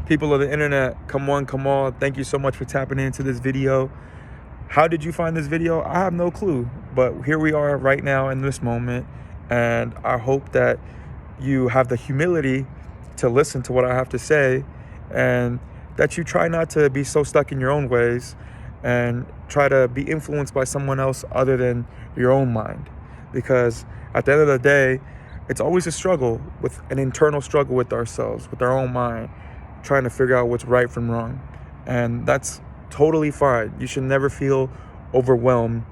People of the internet, come on, thank you so much for tapping into this video. How did you find this video? I have no clue, but here we are right now in this moment, and I hope that you have the humility to listen to what I have to say, and that you try not to be so stuck in your own ways and try to be influenced by someone else other than your own mind. Because at the end of the day, it's always a struggle, with an internal struggle with ourselves, with our own mind, trying to figure out what's right from wrong. And that's totally fine. You should never feel overwhelmed,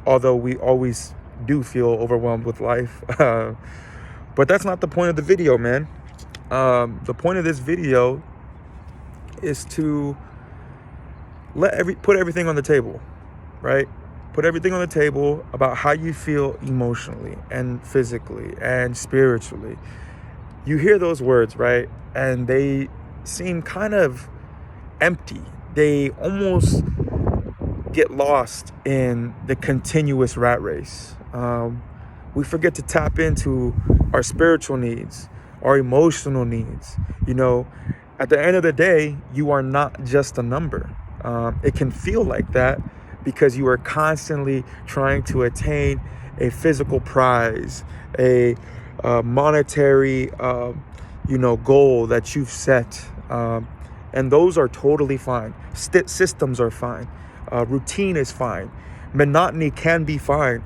although we always do feel overwhelmed with life. But that's not the point of the video, man. The point of this video is to put everything on the table, right? Put everything on the table about how you feel emotionally and physically and spiritually. You hear those words, right? And they seem kind of empty. They almost get lost in the continuous rat race. We forget to tap into our spiritual needs, our emotional needs. You know, at the end of the day, you are not just a number. It can feel like that because you are constantly trying to attain a physical prize, a monetary, goal that you've set. And those are totally fine. Systems are fine. Routine is fine. Monotony can be fine.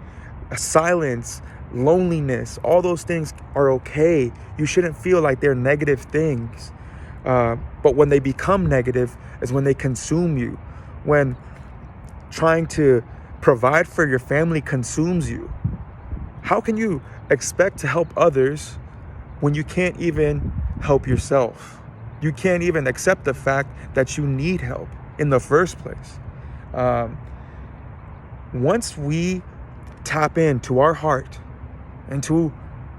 Silence, loneliness, all those things are okay. You shouldn't feel like they're negative things. But when they become negative is when they consume you. When trying to provide for your family consumes you. How can you expect to help others when you can't even help yourself? You can't even accept the fact that you need help in the first place. Once we tap into our heart and to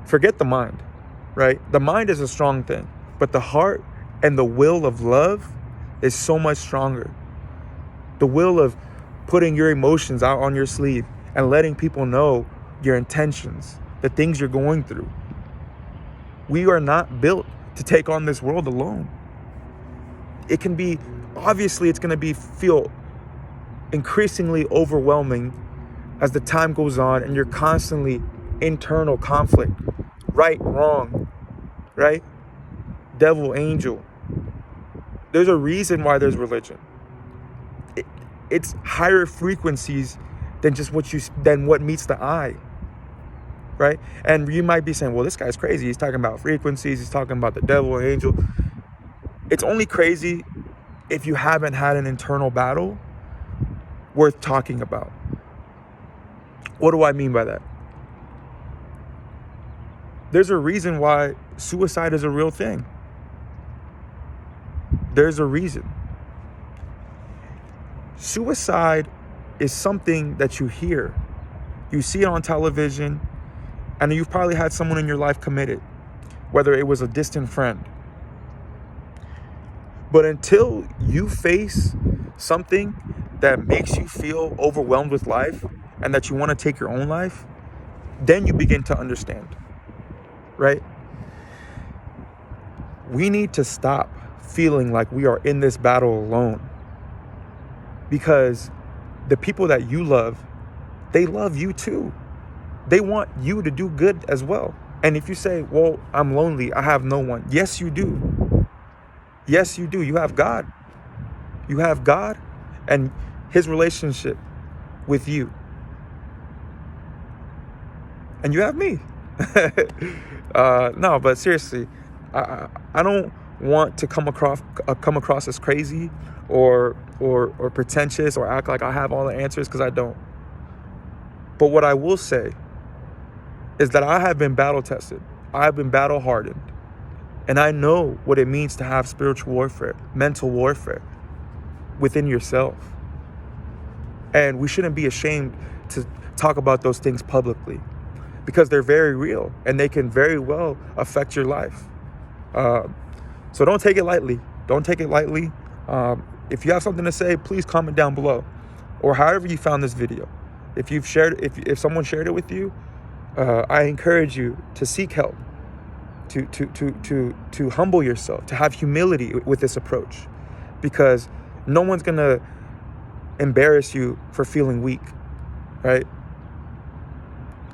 forget the mind, right? The mind is a strong thing, but the heart and the will of love is so much stronger. The will of putting your emotions out on your sleeve and letting people know your intentions, the things you're going through. We are not built to take on this world alone. It can be, obviously it's going to feel increasingly overwhelming as the time goes on and you're constantly internal conflict, right, wrong, right? Devil, angel. There's a reason why there's religion. It's higher frequencies than just what meets the eye, right? And you might be saying, well, this guy's crazy. He's talking about frequencies. He's talking about the devil, angel. It's only crazy if you haven't had an internal battle worth talking about. What do I mean by that? There's a reason why suicide is a real thing. There's a reason. Suicide is something that you hear. You see it on television, and you've probably had someone in your life commit it, whether it was a distant friend. But until you face something that makes you feel overwhelmed with life and that you want to take your own life, then you begin to understand, right? We need to stop feeling like we are in this battle alone, because the people that you love, they love you too. They want you to do good as well. And if you say, well, I'm lonely, I have no one. Yes, you do. Yes, you do. You have God. You have God and his relationship with you. And you have me. No, but seriously, I don't want to come across as crazy or pretentious or act like I have all the answers, because I don't. But what I will say is that I have been battle tested. I have been battle hardened. And I know what it means to have spiritual warfare, mental warfare within yourself. And we shouldn't be ashamed to talk about those things publicly, because they're very real and they can very well affect your life. So don't take it lightly. Don't take it lightly. If you have something to say, please comment down below, or however you found this video. If someone shared it with you, I encourage you to seek help. to humble yourself, to have humility with this approach, because no one's gonna embarrass you for feeling weak, right?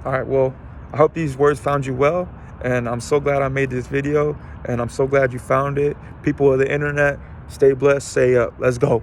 All right, well, I hope these words found you well, and I'm so glad I made this video, and I'm so glad you found it. People of the internet, stay blessed, stay up. Let's go.